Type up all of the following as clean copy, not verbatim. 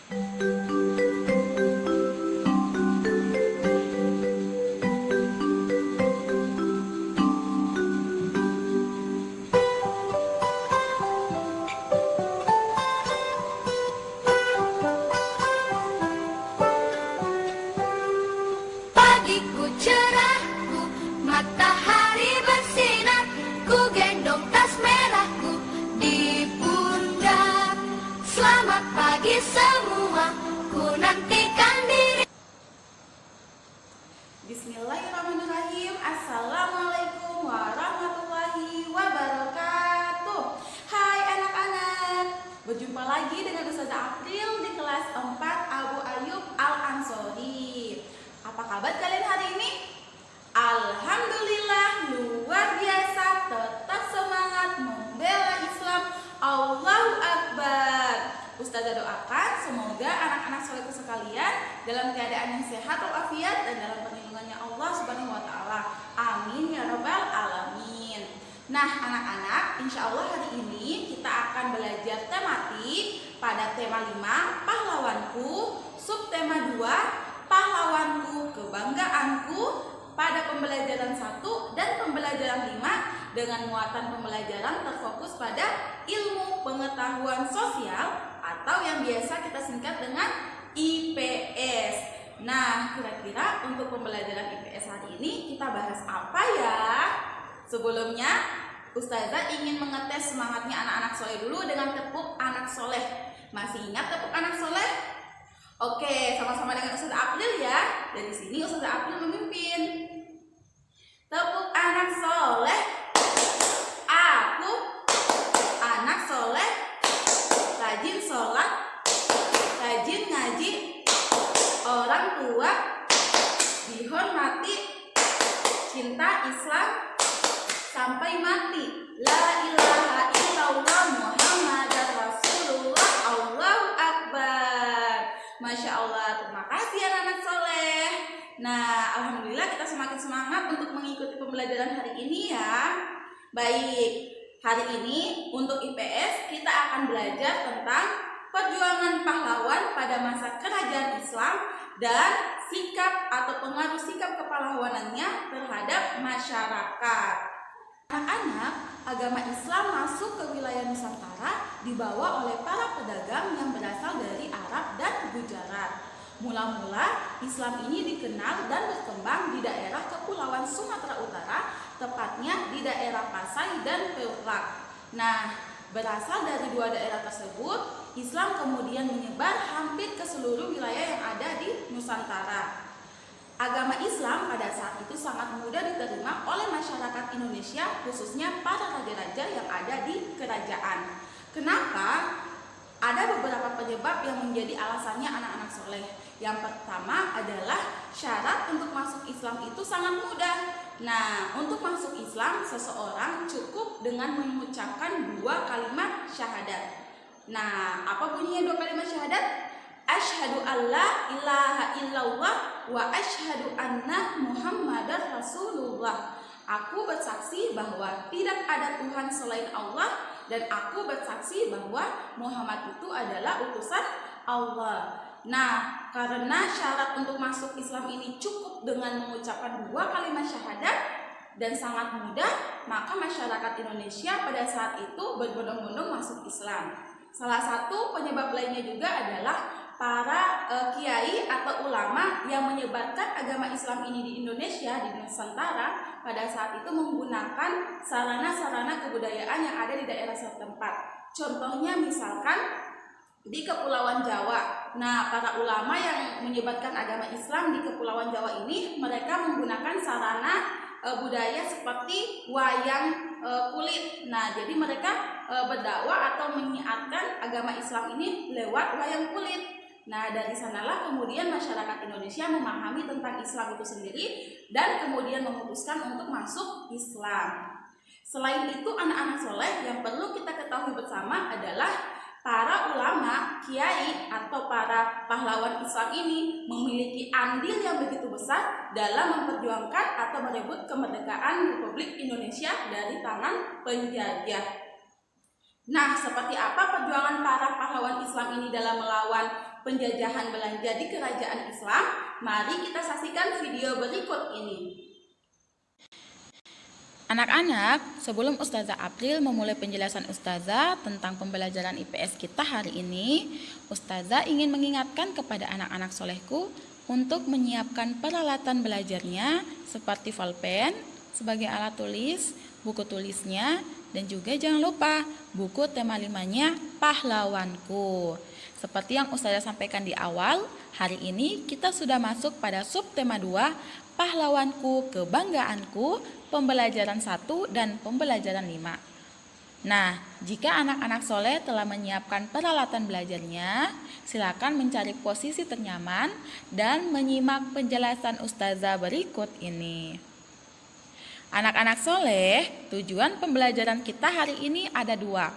Pagiku cerah, matahari bersinar, ku gendong tas merahku di pundak. Selamat pagi semua, ku nantikan diri. Bismillahirrahmanirrahim. Assalamualaikum warahmatullahi wabarakatuh. Hai anak-anak, berjumpa lagi dengan Ustazah April di kelas 4 Abu Ayyub Al-Ansori. Apa kabar kalian hari ini? Alhamdulillah, luar biasa, tetap semangat membela Islam. Allahu Akbar. Ustazah doakan semoga anak-anak solehku sekalian dalam keadaan yang sehat walafiat dan dalam perlindungannya Allah Subhanahu wa taala. Amin ya rabbal alamin. Nah, anak-anak, insya Allah hari ini kita akan belajar tematik pada tema 5, pahlawanku, subtema 2, pahlawanku, kebanggaanku, pada pembelajaran 1 dan pembelajaran 5 dengan muatan pembelajaran terfokus pada ilmu pengetahuan sosial atau yang biasa kita singkat dengan IPS. Nah, kira-kira untuk pembelajaran IPS hari ini kita bahas apa ya? Sebelumnya, Ustazah ingin mengetes semangatnya anak-anak soleh dulu dengan tepuk anak soleh. Masih ingat tepuk anak soleh? Oke, sama-sama dengan Ustazah April ya. Dari sini Ustazah April memimpin. Tepuk anak soleh. Aku anak soleh, rajin sholat, rajin ngaji, orang tua dihormati, cinta Islam sampai mati. La ilaha illallah Muhammadar Rasulullah. Allahu Akbar. Masya Allah, terima kasih anak-anak soleh. Nah, alhamdulillah kita semakin semangat untuk mengikuti pembelajaran hari ini ya. Baik, hari ini untuk IPS kita akan belajar tentang perjuangan pahlawan pada masa kerajaan Islam dan sikap atau pengaruh sikap kepahlawanannya terhadap masyarakat. Anak-anak, agama Islam masuk ke wilayah Nusantara dibawa oleh para pedagang yang berasal dari Arab dan Gujarat. Mula-mula Islam ini dikenal dan berkembang di daerah Kepulauan Sumatera Utara, tepatnya di daerah Pasai dan Perak. Nah, berasal dari dua daerah tersebut, Islam kemudian menyebar hampir ke seluruh wilayah yang ada di Nusantara. Agama Islam pada saat itu sangat mudah diterima oleh masyarakat Indonesia, khususnya para raja-raja yang ada di kerajaan. Kenapa? Ada beberapa penyebab yang menjadi alasannya anak-anak soleh. Yang pertama adalah syarat untuk masuk Islam itu sangat mudah. Nah, untuk masuk Islam, seseorang cukup dengan mengucapkan 2 kalimat syahadat. Nah, apa bunyinya 2 kalimat syahadat? Asyhadu alla ilaha illallah wa asyhadu anna Muhammadar Rasulullah. Aku bersaksi bahwa tidak ada Tuhan selain Allah dan aku bersaksi bahwa Muhammad itu adalah utusan Allah. Nah, karena syarat untuk masuk Islam ini cukup dengan mengucapkan 2 kalimat syahadat dan sangat mudah, maka masyarakat Indonesia pada saat itu berbondong-bondong masuk Islam. Salah satu penyebab lainnya juga adalah para kiai atau ulama yang menyebarkan agama Islam ini di Indonesia, di Nusantara, pada saat itu menggunakan sarana-sarana kebudayaan yang ada di daerah setempat. Contohnya misalkan di Kepulauan Jawa. Nah, para ulama yang menyebarkan agama Islam di Kepulauan Jawa ini, mereka menggunakan sarana budaya seperti wayang kulit. Nah, jadi mereka berdakwah atau menyiarkan agama Islam ini lewat wayang kulit. Nah, dari sanalah kemudian masyarakat Indonesia memahami tentang Islam itu sendiri dan kemudian memutuskan untuk masuk Islam. Selain itu, anak-anak soleh yang perlu kita ketahui bersama adalah para ulama, kiai, atau para pahlawan Islam ini memiliki andil yang begitu besar dalam memperjuangkan atau merebut kemerdekaan Republik Indonesia dari tangan penjajah. Nah, seperti apa perjuangan para pahlawan Islam ini dalam melawan penjajahan Belanda di kerajaan Islam? Mari kita saksikan video berikut ini. Anak-anak, sebelum Ustazah April memulai penjelasan Ustazah tentang pembelajaran IPS kita hari ini, Ustazah ingin mengingatkan kepada anak-anak solehku untuk menyiapkan peralatan belajarnya seperti pulpen sebagai alat tulis, buku tulisnya, dan juga jangan lupa buku tema 5-nya Pahlawanku. Seperti yang Ustazah sampaikan di awal, hari ini kita sudah masuk pada subtema 2, Pahlawanku, Kebanggaanku, pembelajaran 1 dan pembelajaran 5. Nah, jika anak-anak soleh telah menyiapkan peralatan belajarnya, silakan mencari posisi ternyaman dan menyimak penjelasan Ustazah berikut ini. Anak-anak soleh, tujuan pembelajaran kita hari ini ada 2.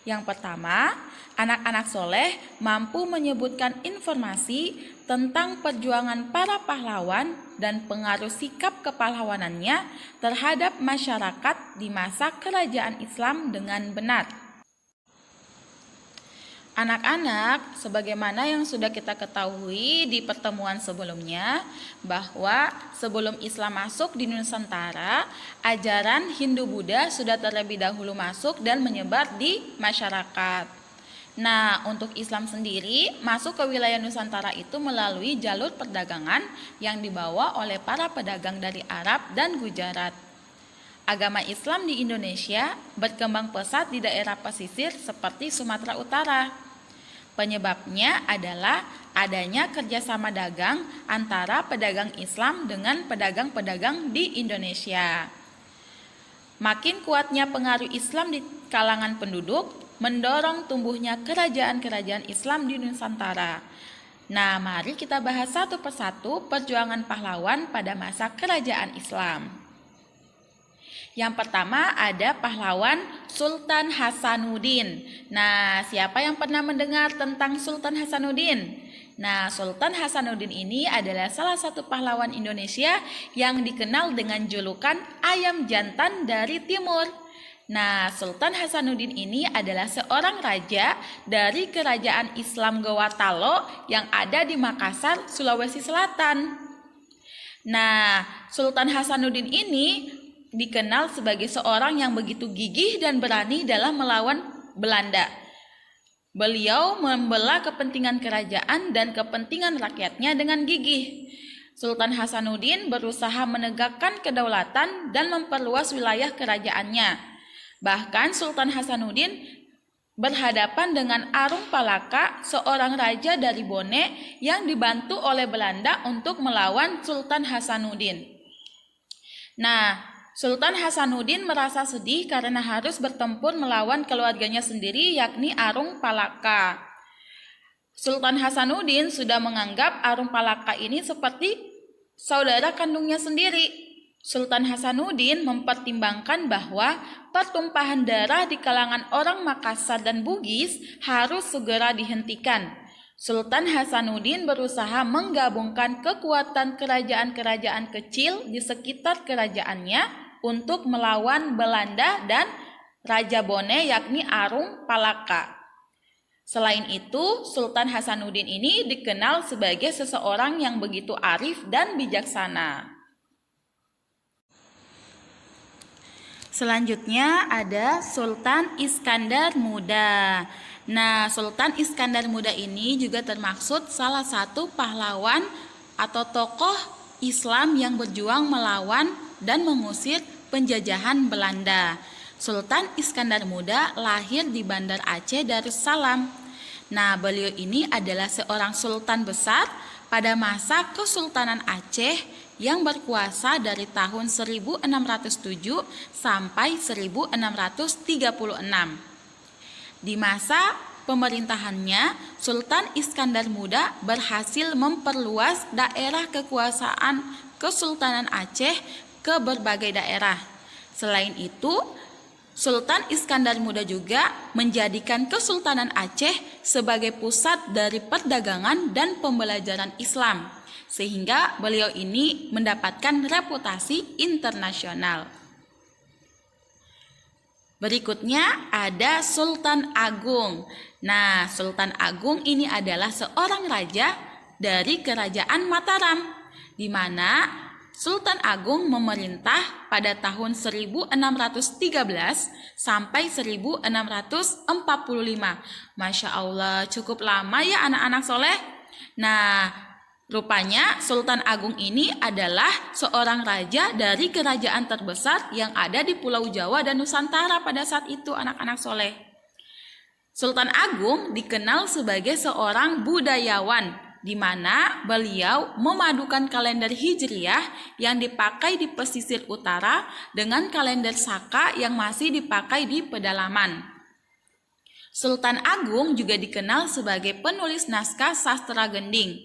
Yang pertama, anak-anak soleh mampu menyebutkan informasi tentang perjuangan para pahlawan dan pengaruh sikap kepahlawanannya terhadap masyarakat di masa kerajaan Islam dengan benar. Anak-anak, sebagaimana yang sudah kita ketahui di pertemuan sebelumnya, bahwa sebelum Islam masuk di Nusantara, ajaran Hindu-Buddha sudah terlebih dahulu masuk dan menyebar di masyarakat. Nah, untuk Islam sendiri masuk ke wilayah Nusantara itu melalui jalur perdagangan yang dibawa oleh para pedagang dari Arab dan Gujarat. Agama Islam di Indonesia berkembang pesat di daerah pesisir seperti Sumatera Utara. Penyebabnya adalah adanya kerjasama dagang antara pedagang Islam dengan pedagang-pedagang di Indonesia. Makin kuatnya pengaruh Islam di kalangan penduduk mendorong tumbuhnya kerajaan-kerajaan Islam di Nusantara. Nah, mari kita bahas satu persatu perjuangan pahlawan pada masa kerajaan Islam. Yang pertama ada pahlawan Sultan Hasanuddin. Nah, siapa yang pernah mendengar tentang Sultan Hasanuddin? Nah, Sultan Hasanuddin ini adalah salah satu pahlawan Indonesia yang dikenal dengan julukan ayam jantan dari timur. Nah, Sultan Hasanuddin ini adalah seorang raja dari kerajaan Islam Gowatalo yang ada di Makassar, Sulawesi Selatan. Nah, Sultan Hasanuddin ini dikenal sebagai seorang yang begitu gigih dan berani dalam melawan Belanda. Beliau membela kepentingan kerajaan dan kepentingan rakyatnya dengan gigih. Sultan Hasanuddin berusaha menegakkan kedaulatan dan memperluas wilayah kerajaannya. Bahkan Sultan Hasanuddin berhadapan dengan Arung Palaka, seorang raja dari Bone yang dibantu oleh Belanda untuk melawan Sultan Hasanuddin. Nah, Sultan Hasanuddin merasa sedih karena harus bertempur melawan keluarganya sendiri, yakni Arung Palaka. Sultan Hasanuddin sudah menganggap Arung Palaka ini seperti saudara kandungnya sendiri. Sultan Hasanuddin mempertimbangkan bahwa pertumpahan darah di kalangan orang Makassar dan Bugis harus segera dihentikan. Sultan Hasanuddin berusaha menggabungkan kekuatan kerajaan-kerajaan kecil di sekitar kerajaannya untuk melawan Belanda dan Raja Bone yakni Arung Palaka. Selain itu, Sultan Hasanuddin ini dikenal sebagai seseorang yang begitu arif dan bijaksana. Selanjutnya ada Sultan Iskandar Muda. Nah, Sultan Iskandar Muda ini juga termaksud salah satu pahlawan atau tokoh Islam yang berjuang melawan dan mengusir penjajahan Belanda. Sultan Iskandar Muda lahir di Bandar Aceh Darussalam. Nah, beliau ini adalah seorang sultan besar pada masa Kesultanan Aceh yang berkuasa dari tahun 1607 sampai 1636. Di masa pemerintahannya, Sultan Iskandar Muda berhasil memperluas daerah kekuasaan Kesultanan Aceh ke berbagai daerah. Selain itu, Sultan Iskandar Muda juga menjadikan Kesultanan Aceh sebagai pusat dari perdagangan dan pembelajaran Islam, sehingga beliau ini mendapatkan reputasi internasional. Berikutnya ada Sultan Agung. Nah, Sultan Agung ini adalah seorang raja dari Kerajaan Mataram, di mana Sultan Agung memerintah pada tahun 1613 sampai 1645. Masya Allah, cukup lama ya anak-anak soleh. Nah, rupanya Sultan Agung ini adalah seorang raja dari kerajaan terbesar yang ada di Pulau Jawa dan Nusantara pada saat itu, anak-anak soleh. Sultan Agung dikenal sebagai seorang budayawan, di mana beliau memadukan kalender Hijriah yang dipakai di pesisir utara dengan kalender Saka yang masih dipakai di pedalaman. Sultan Agung juga dikenal sebagai penulis naskah sastra gending.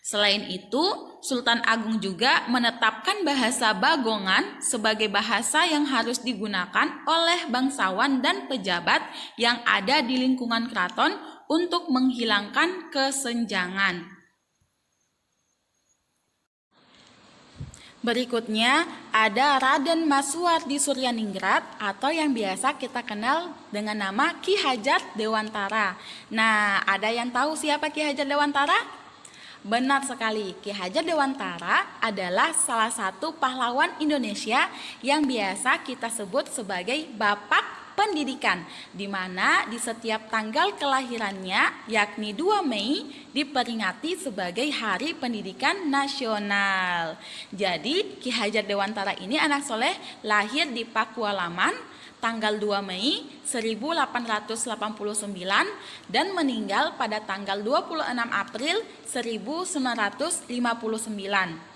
Selain itu, Sultan Agung juga menetapkan bahasa Bagongan sebagai bahasa yang harus digunakan oleh bangsawan dan pejabat yang ada di lingkungan keraton untuk menghilangkan kesenjangan. Berikutnya ada Raden Masuardi Suryaningrat atau yang biasa kita kenal dengan nama Ki Hajar Dewantara. Nah, ada yang tahu siapa Ki Hajar Dewantara? Benar sekali, Ki Hajar Dewantara adalah salah satu pahlawan Indonesia yang biasa kita sebut sebagai Bapak Pendidikan, di mana di setiap tanggal kelahirannya, yakni 2 Mei, diperingati sebagai Hari Pendidikan Nasional. Jadi, Ki Hajar Dewantara ini anak soleh lahir di Pakualaman tanggal 2 Mei 1889 dan meninggal pada tanggal 26 April 1959.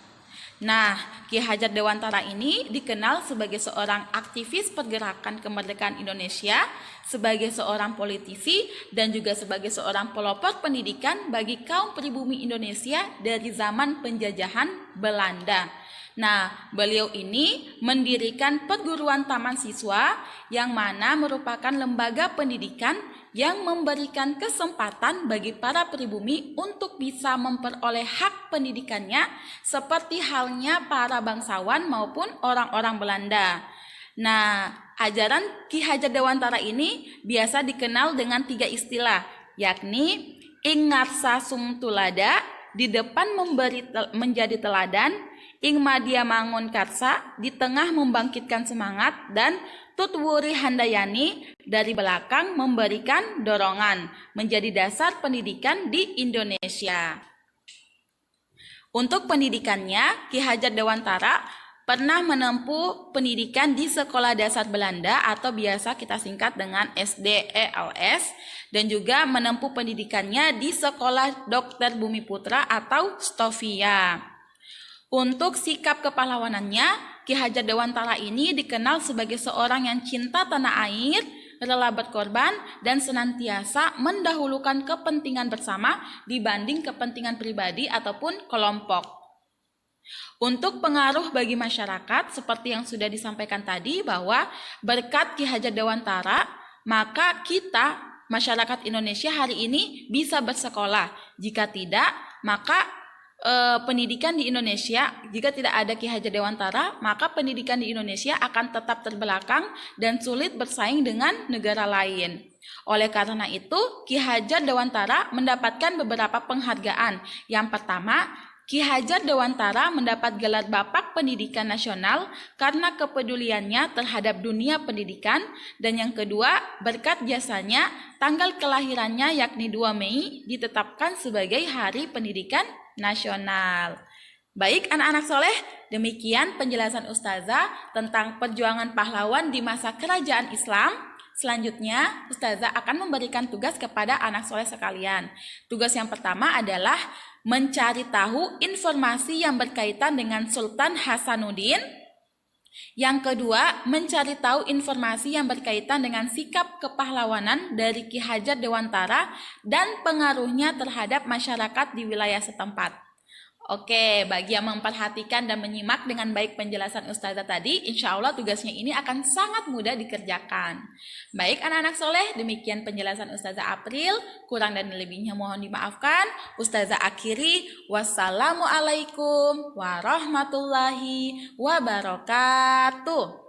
Nah, Ki Hajar Dewantara ini dikenal sebagai seorang aktivis pergerakan kemerdekaan Indonesia, sebagai seorang politisi, dan juga sebagai seorang pelopor pendidikan bagi kaum pribumi Indonesia dari zaman penjajahan Belanda. Nah, beliau ini mendirikan perguruan taman siswa yang mana merupakan lembaga pendidikan yang memberikan kesempatan bagi para pribumi untuk bisa memperoleh hak pendidikannya seperti halnya para bangsawan maupun orang-orang Belanda. Nah, ajaran Ki Hajar Dewantara ini biasa dikenal dengan 3 istilah, yakni ing ngarsa sung tulada, di depan menjadi teladan, ing madya mangun karsa, di tengah membangkitkan semangat, dan tutwuri handayani, dari belakang memberikan dorongan, menjadi dasar pendidikan di Indonesia. Untuk pendidikannya, Ki Hajar Dewantara pernah menempuh pendidikan di Sekolah Dasar Belanda atau biasa kita singkat dengan SDELS, dan juga menempuh pendidikannya di Sekolah Dr. Bumi Putra atau Stovia. Untuk sikap kepahlawanannya, Ki Hajar Dewantara ini dikenal sebagai seorang yang cinta tanah air, rela berkorban, dan senantiasa mendahulukan kepentingan bersama dibanding kepentingan pribadi ataupun kelompok. Untuk pengaruh bagi masyarakat, seperti yang sudah disampaikan tadi, bahwa berkat Ki Hajar Dewantara, maka kita, masyarakat Indonesia hari ini bisa bersekolah. Jika tidak, maka pendidikan di Indonesia, jika tidak ada Ki Hajar Dewantara, maka pendidikan di Indonesia akan tetap terbelakang dan sulit bersaing dengan negara lain. Oleh karena itu, Ki Hajar Dewantara mendapatkan beberapa penghargaan. Yang pertama, Ki Hajar Dewantara mendapat gelar Bapak Pendidikan Nasional karena kepeduliannya terhadap dunia pendidikan, dan yang kedua, berkat jasanya, tanggal kelahirannya yakni 2 Mei ditetapkan sebagai Hari Pendidikan Nasional. Baik anak-anak soleh, demikian penjelasan Ustazah tentang perjuangan pahlawan di masa kerajaan Islam. Selanjutnya, Ustazah akan memberikan tugas kepada anak soleh sekalian. Tugas yang pertama adalah mencari tahu informasi yang berkaitan dengan Sultan Hasanuddin. Yang kedua, mencari tahu informasi yang berkaitan dengan sikap kepahlawanan dari Ki Hajar Dewantara dan pengaruhnya terhadap masyarakat di wilayah setempat. Oke, bagi yang memperhatikan dan menyimak dengan baik penjelasan Ustazah tadi, insya Allah tugasnya ini akan sangat mudah dikerjakan. Baik anak-anak soleh, demikian penjelasan Ustazah April. Kurang dan lebihnya mohon dimaafkan. Ustazah akhiri, wassalamualaikum warahmatullahi wabarakatuh.